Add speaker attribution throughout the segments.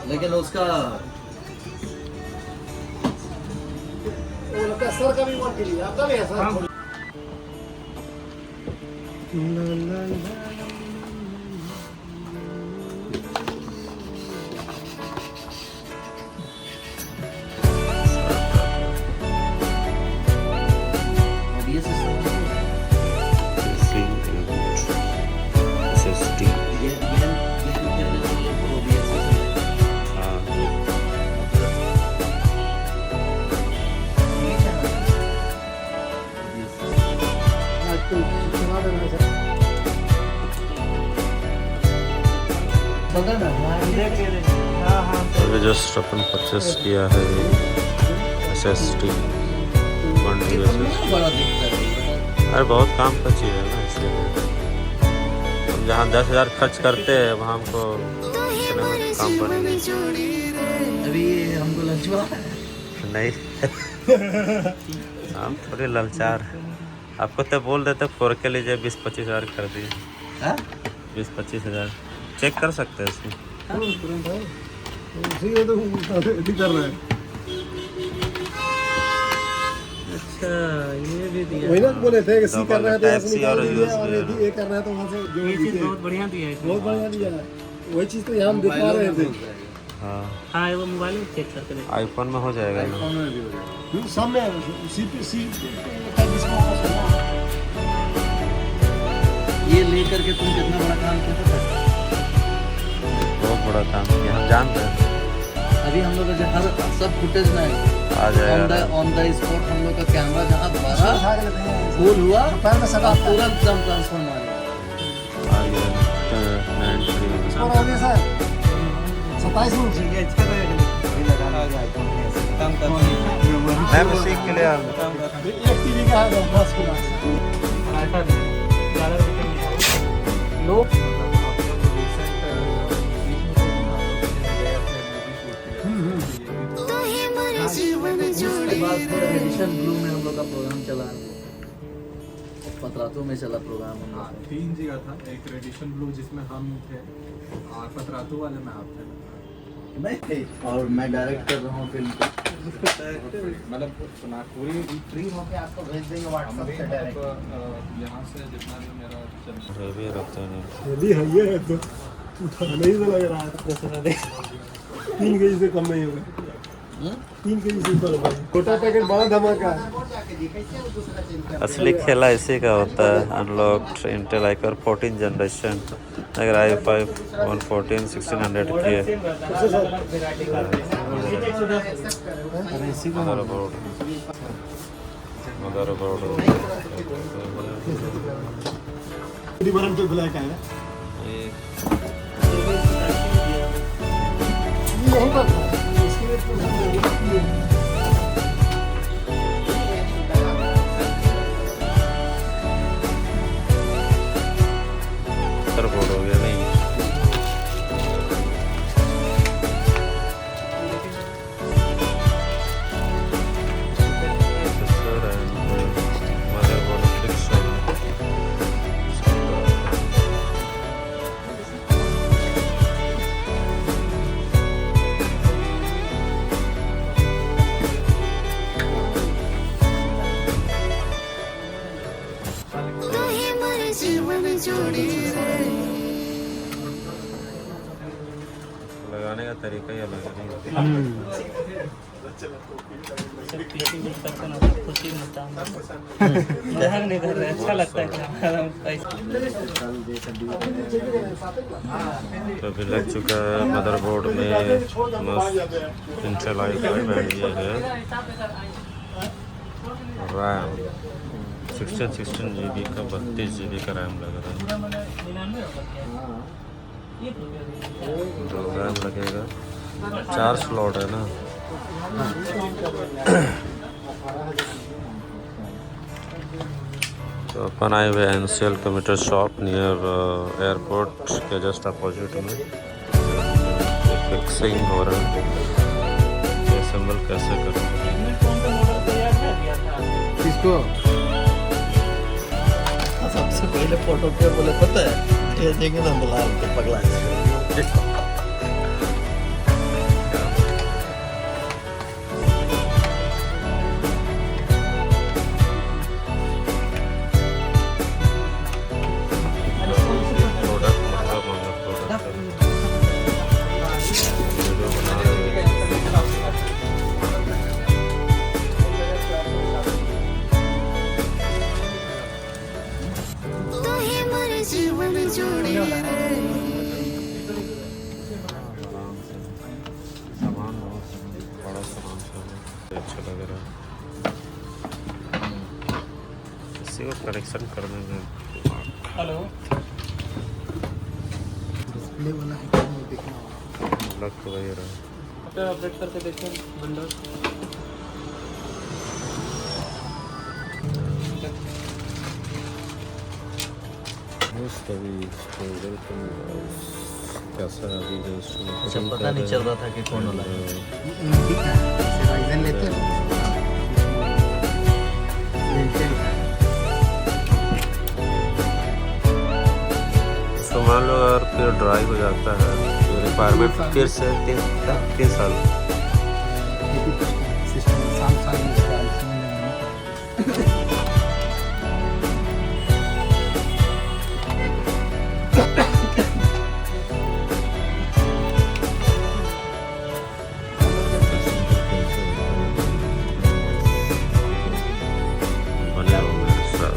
Speaker 1: लेकिन उसका
Speaker 2: सर का भी मन के लिए आपका भी है सर।
Speaker 3: अभी जस्ट अपन परचेस किया है SSD 1 TB SSD। अरे बहुत काम का चीज़ है ना, इसलिए हम जहाँ 10,000 खर्च करते हैं वहाँ हमको इतना काम पड़ेगा।
Speaker 1: अभी हमको लंच
Speaker 3: नहीं हम थोड़े लालचार। आपको तो बोल देते 4K लीजिए 20-25 हज़ार कर दिए। 20-25 हज़ार चेक कर सकते हैं इसमें।
Speaker 2: उसी तो कर रहा है।
Speaker 1: अच्छा ये भी दिया।
Speaker 2: वही ना बोले थे कि सी कर रहा है तो
Speaker 3: Type-C और
Speaker 2: ये
Speaker 3: USB
Speaker 2: कर रहा है तो वहाँ से जो
Speaker 1: ये चीज़ बहुत बढ़िया दिया है इसमें।
Speaker 2: बहुत बढ़िया दिया है। वही चीज़ तो यहाँ हम दिखा रहे थे।
Speaker 3: हाँ
Speaker 1: हाँ वो मोबाइल में चेक करके देखो।
Speaker 3: आईफोन में हो जाएगा ना।
Speaker 2: सब में सी
Speaker 1: ये लेकर के तुम कितना बड़ा काम किया था?
Speaker 3: बहुत बड़ा काम किया, हम जानते हैं।
Speaker 1: अभी हम लोग का हर सब फुटेज में
Speaker 3: आ जाएगा
Speaker 1: ऑन द स्पॉट हम लोग का कैमरा जहाँ बड़ा फुल हुआ पूरा एकदम ट्रांसफर मारेगा।
Speaker 3: आ गया 93।
Speaker 2: सर 27 इंच
Speaker 3: मैं बस सीख के लिए आ गया।
Speaker 2: एक टीवी का है 10 किलो लो।
Speaker 1: उसके बाद फिर एडिशन ब्लू में हम लोग का प्रोग्राम चला, पतरातू में चला प्रोग्राम हम लोग का।
Speaker 4: 3 जगह था, एक रेडिशन ब्लू जिसमें हम थे और पतरातू वाले में आप थे।
Speaker 1: नहीं और मैं डायरेक्ट कर रहा हूँ फिल्म।
Speaker 4: मतलब सुना पूरी
Speaker 2: फ्री होके आपको भेज देंगे व्हाट्सएप से डायरेक्ट।
Speaker 4: यहाँ से जितना भी मेरा चल
Speaker 3: भी रखते हैं
Speaker 2: यदि है ये है तो नहीं तो लग रहा है 3 केजी से कम नहीं होगा। 3 केजी से ऊपर होगा। छोटा पैकेट बड़ा धमाका है।
Speaker 3: असली खेला इसी का होता है। अनलॉक्ड इंटेल आइकर 14 जनरेशन, अगर i5 114 1600 की है। मदरबोर्ड
Speaker 2: डिबरन पे ब्लैक है यहीं पर इसके लिए
Speaker 3: मदरबोर्ड हो गया नहीं। लगाने का तरीका ही अलग है।
Speaker 1: अच्छा लगता है।
Speaker 3: तो अभी लग चुका है मदरबोर्ड में इंटेल i5 एंड ये है रैम 16 GB का 32 GB का रैम लग रहा है। 2 रैम लगेगा, 4 स्लॉट है ना। तो अपन आए हुए NCL computer shop near airport के जस्ट अपोजिट में। फिक्सिंग हो रहा है, असेंबल कैसे करें।
Speaker 1: किसको सबसे पहले फोटो पे बोले पता है भेजेंगे ना बुला के पगला।
Speaker 3: इसी को कनेक्शन करने में
Speaker 4: हेलो
Speaker 2: डिस्प्ले वाला है क्या नहीं देखना
Speaker 3: लग तो वही रहा
Speaker 4: अपडेट करके देखें विंडोज
Speaker 3: अभी कैसा है अभी
Speaker 1: अच्छा पता नहीं चल रहा था कि कौन वाला है।
Speaker 2: ठीक है राइजन लेते हैं
Speaker 3: तो मान लो अगर फिर ड्राई हो जाता है तो रिक्वायरमेंट फिर से 3 साल
Speaker 2: सिस्टम साल
Speaker 3: बने होंगे सब।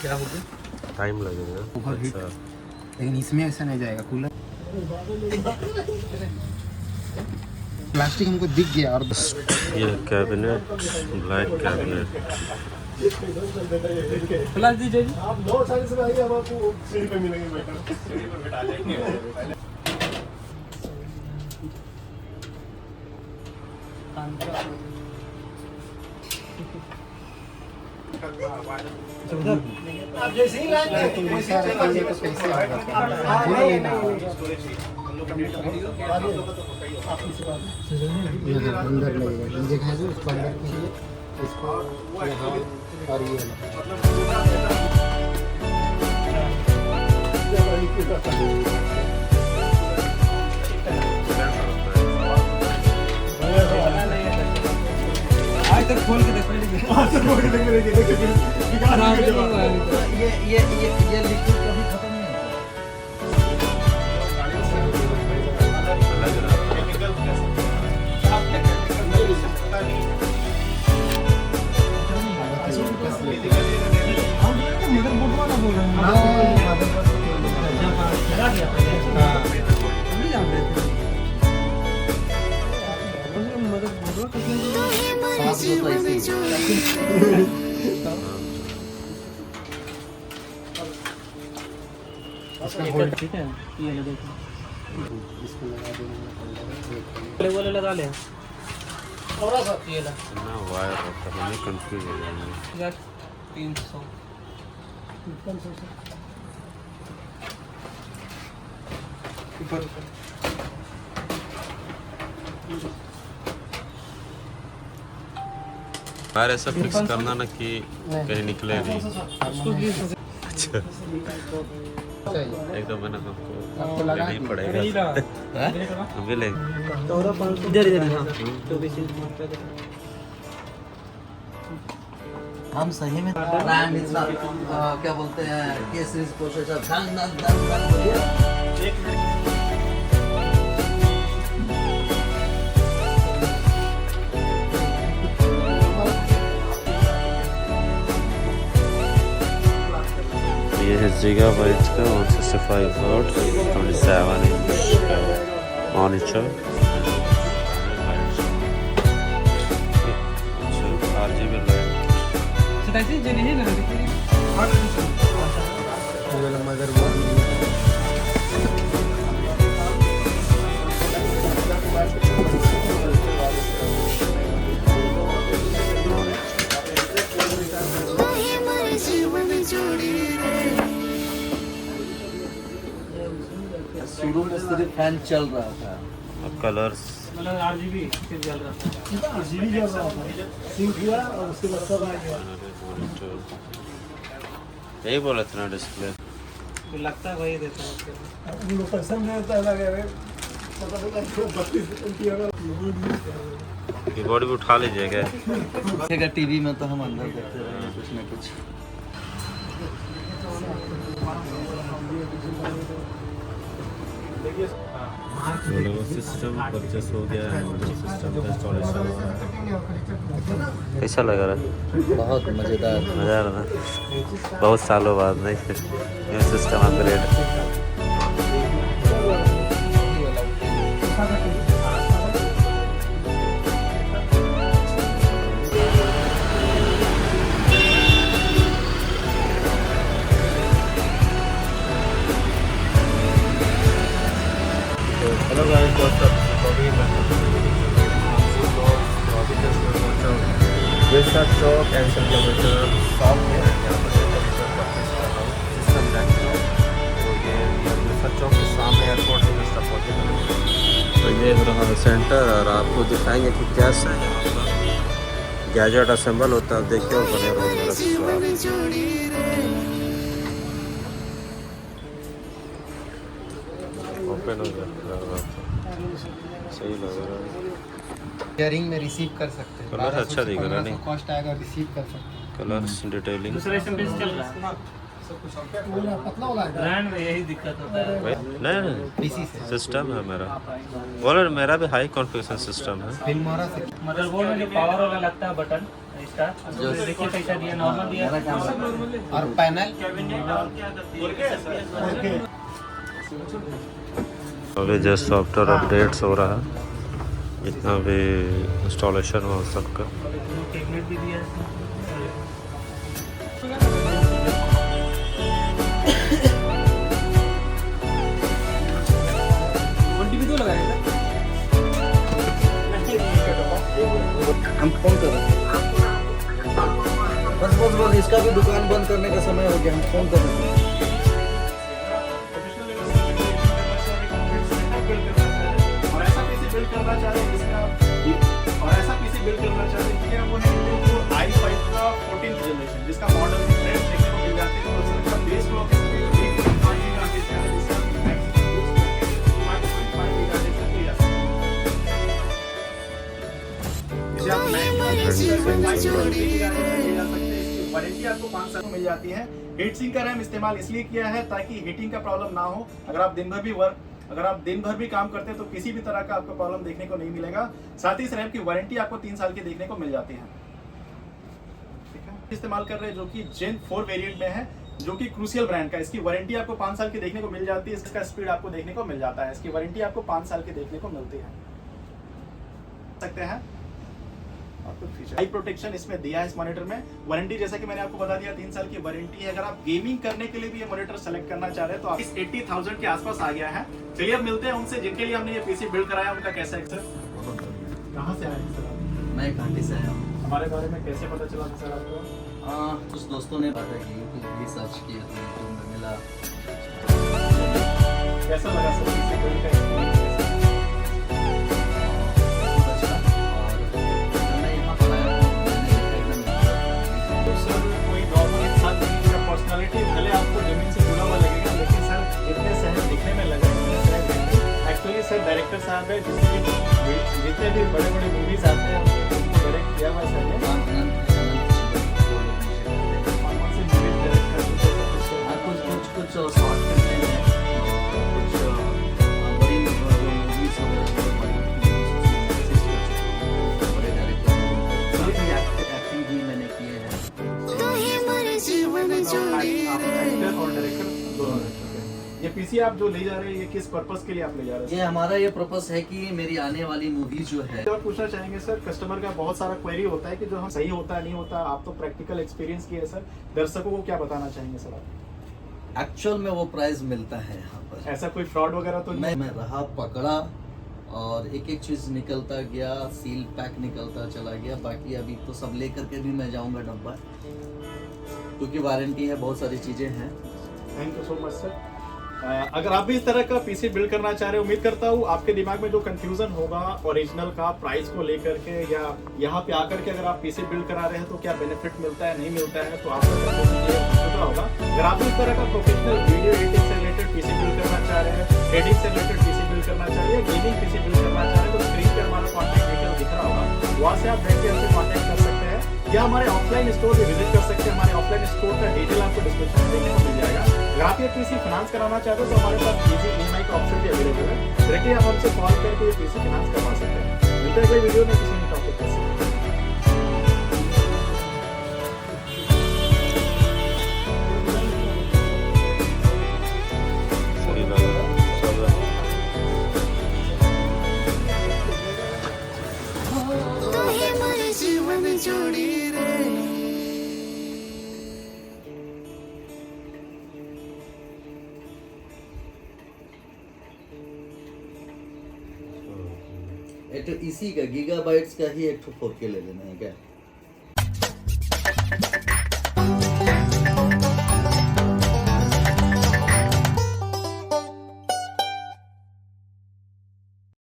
Speaker 1: क्या हो गया?
Speaker 3: टाइम लगेगा
Speaker 2: Overheat।
Speaker 3: अच्छा
Speaker 2: लेकिन इसमें ऐसा नहीं जाएगा कूलर प्लास्टिक हमको दिख गया और
Speaker 3: ये कैबिनेट ब्लैक कैबिनेट
Speaker 4: प्लस दीजिए जी
Speaker 2: आप 9 साल से आइए हम आपको सीढ़ी पे मिलेंगे बेटर सीढ़ी पे बिठा देंगे आप जैसे ही लाएंगे तो पैसा रखेंगे तो पैसे आएगा पूरा लेना यहाँ अंदर लगेगा जगह है जो उसको अंदर कीजिए इसको यहाँ और ये
Speaker 4: आज तक खोल के देखो
Speaker 1: ये लिक्विड कभी खत्म नहीं होता। साफ तो ऐसे ही।
Speaker 4: ठीक है ये ले देखो
Speaker 2: इसको लगा देंगे
Speaker 4: पहले वाले लगा ले
Speaker 2: थोड़ा सा
Speaker 4: ये ला
Speaker 3: ना वायर होता है मैं कंफ्यूज हो जाएंगे
Speaker 4: 300 ऊपर
Speaker 3: वायर ऐसा फिक्स करना ना कि कहीं निकले नहीं अच्छा एक तो मैंने हमको लेना ही पड़ेगा अभी ले
Speaker 4: इधर इधर हाँ 24 इंच
Speaker 1: हम सही में ब्रांड इतना क्या बोलते हैं के सीरीज प्रोसेसर दंग दंग दंग दंग बोलिए
Speaker 3: ये है गीगाबाइट का 165 वॉट 27 इंच का मॉनिटर RGB लाइट
Speaker 4: सताइस जो नहीं ना
Speaker 2: मदरबोर्ड
Speaker 1: शुरू में सिर्फ फैन चल रहा था
Speaker 3: कलर्स
Speaker 4: मतलब RGB फिर जल रहा
Speaker 2: जीवी जल रहा था सिंक हुआ और उसके बाद सब आ गया
Speaker 3: यही बोला था ना डिस्प्ले
Speaker 4: तो लगता है वही देता है
Speaker 2: उनको पसंद नहीं होता लगे पता नहीं 32 एमपी होगा
Speaker 3: कीबोर्ड भी उठा लीजिएगा
Speaker 1: देखिएगा टीवी में तो हम अंदर देखते रहेंगे कुछ ना कुछ
Speaker 2: देखिए
Speaker 3: सिस्टम परचेस हो गया है, सिस्टम का इंस्टॉलेशन हो रहा है। कैसा लग रहा है?
Speaker 1: बहुत मज़ेदार।
Speaker 3: मज़ा आ रहा है, बहुत सालों बाद नहीं ये सिस्टम अपग्रेड। हेलो गाइस, दोस्तों वेस्टर्न चौक एंड सम किलोमीटर शॉप में यहाँ पर सिस्टम बैंक तो ये वेस्टर्न चौक के सामने एयरपोर्ट से रास्ता पहुँचेगा। तो ये रहा सेंटर और आपको दिखाएंगे कि कैसे यहाँ पर गैजेट असेंबल होता है। देखिए और बने रहो मेरा ओपन हो गया, सही लग रहा है।
Speaker 5: शेयरिंग में रिसीव कर सकते हैं।
Speaker 3: कलर अच्छा दिख रहा है, नहीं
Speaker 5: कॉस्ट आएगा, रिसीव कर सकते हैं।
Speaker 3: कलर्स डिटेलिंग
Speaker 5: पतला वाला है
Speaker 6: ब्रांड में यही दिक्कत होता है।
Speaker 3: नहीं
Speaker 5: पीसी से
Speaker 3: सिस्टम है मेरा, बोलो मेरा भी हाई कॉन्फ़िगरेशन सिस्टम है।
Speaker 5: फिल्मारा से
Speaker 6: मदरबोर्ड में जो पावर वाला लगता है बटन इसका, जो देखिए कैसा दिया, नॉर्मल दिया
Speaker 5: और पैनल
Speaker 3: अभी जस्ट सॉफ्टवेयर अपडेट्स हो रहा है, इतना भी इंस्टॉलेशन हो सबका।
Speaker 6: कैबिनेट भी दिया है।
Speaker 1: हम फोन कर रहे हैं। बस बस बस, इसका भी दुकान बंद करने का समय हो गया, हम फोन कर रहे हैं।
Speaker 4: और ऐसा पीसी बिल्ड करना चाह रहे हैं जिसमें आप वो है Intel i5 का 14th जनरेशन, जिसका मॉडल देखने को मिल जाते हैं। और उसका बेस क्लॉक है 1.5 गीगाहर्ट्ज का, जिसका मैक्सिमम 5.5 गीगाहर्ट्ज तक ले जा सकते हैं। इसे आप नए वारंटी आपको 5 साल में मिल जाती है। हीट सिंक का रैम इस्तेमाल इसलिए किया है ताकि हीटिंग का प्रॉब्लम ना हो। अगर आप दिन भर भी काम करते हैं तो किसी भी तरह का आपको प्रॉब्लम देखने को नहीं मिलेगा। साथ ही इस रैम की वारंटी आपको 3 साल की देखने को मिल जाती है। ठीक है, इस्तेमाल कर रहे हैं जो कि Gen 4 वेरिएंट में है, जो कि क्रूसियल ब्रांड का। इसकी वारंटी आपको 5 साल की देखने को मिल जाती है। इसका स्पीड आपको देखने को मिल जाता है। इसकी वारंटी आपको 5 साल की देखने को मिलती है। सकते हैं आपको फीचर हाई प्रोटेक्शन इसमें दिया है। इस मॉनिटर में वारंटी जैसा कि मैंने आपको बता दिया 3 साल की वारंटी है। अगर आप गेमिंग करने के लिए भी ये मॉनिटर सेलेक्ट करना चाह रहे हैं तो आप इस 80,000 के आसपास आ गया है। चलिए अब मिलते हैं उनसे जिनके लिए हमने ये पीसी बिल्ड कराया, उनका कैसा है। सर कहाँ से आए हैं सर आप?
Speaker 1: मैं घाटी से आया हूँ।
Speaker 4: हमारे बारे में कैसे पता चला था सर आपको?
Speaker 1: कुछ दोस्तों ने बताया कि यूट्यूब भी सर्च किया तो यूट्यूब में मिला।
Speaker 4: कैसा लगा सर पीसी बिल्ड का एक्सपीरियंस? पर्सनालिटी भले आपको जमीन से जुड़ा हुआ लगेगा, लेकिन सर इतने सहज दिखने में लगा, इतने सहज दिखने। एक्चुअली सर डायरेक्टर साहब है जितने भी बड़े बड़े मूवीज आते हैं उनको डायरेक्ट किया हुआ सर ने।
Speaker 1: कुछ शॉर्ट फिल्म हैं और कुछ बड़ी मूवीज बड़े डायरेक्टर एक्टिंग भी मैंने किए हैं।
Speaker 4: एक्टर और डायरेक्टर दोनों रह चुके हैं। ये पीसी आप जो ले जा रहे हैं ये किस पर्पस के लिए आप ले जा रहे हैं?
Speaker 1: ये हमारा ये पर्पस है कि मेरी आने वाली मूवी जो है।
Speaker 4: और पूछना चाहेंगे सर, कस्टमर का बहुत सारा क्वेरी होता है कि जो हम सही होता है नहीं होता। आप तो प्रैक्टिकल एक्सपीरियंस किए सर, दर्शकों को क्या बताना चाहेंगे सर आप?
Speaker 1: एक्चुअल में वो प्राइस मिलता है यहाँ पर।
Speaker 4: ऐसा कोई फ्रॉड वगैरह तो नहीं?
Speaker 1: मैं रहा पकड़ा और एक एक चीज़ निकलता गया, सील पैक निकलता चला गया। बाकी अभी तो सब लेकर के भी मैं जाऊँगा डब्बा, क्योंकि वारंटी है, बहुत सारी चीज़ें हैं।
Speaker 4: Thank you so much sir. अगर आप भी इस तरह का पीसी बिल्ड करना चाह रहे हो, उम्मीद करता हूँ आपके दिमाग में जो कंफ्यूजन होगा ओरिजिनल का प्राइस को लेकर के, या यहाँ पे आकर के अगर आप पीसी बिल्ड करा रहे हैं तो क्या बेनिफिट मिलता है नहीं मिलता है, तो आपको होगा। अगर आप इस तरह का प्रोफेशनल वीडियो एडिटिंग से रिलेटेड पीसी बिल्ड करना चाह रहे हैं, एडिटिंग से रिलेटेड पीसी बिल्ड करना चाह रहे हैं, गेमिंग पीसी बिल्ड करना चाह रहे हैं, तो स्क्रीन पे हमारा कॉन्टैक्ट डिटेल दिख रहा होगा, वहाँ से आप बैठ के हमसे कॉन्टैक्ट कर सकते हैं। या हमारे ऑफलाइन स्टोर पे विजिट कर सकते हैं। हमारे ऑफलाइन स्टोर का डिटेल आपको डिस्क्रिप्शन में देखने को मिल जाएगा। अगर आप ये पीसी फाइनेंस कराना चाहते हो तो हमारे पास इजी ईएमआई का ऑप्शन भी अवेलेबल है। डायरेक्टली आप हमसे कॉल करके ये पीसी फाइनेंस करवा सकते हैं। मिलते हैं अगले वीडियो में किसी नए टॉपिक के साथ।
Speaker 3: सही बात है, सब है।
Speaker 1: एक तो इसी का गीगाबाइट्स का ही एक 4K ले लेना है क्या?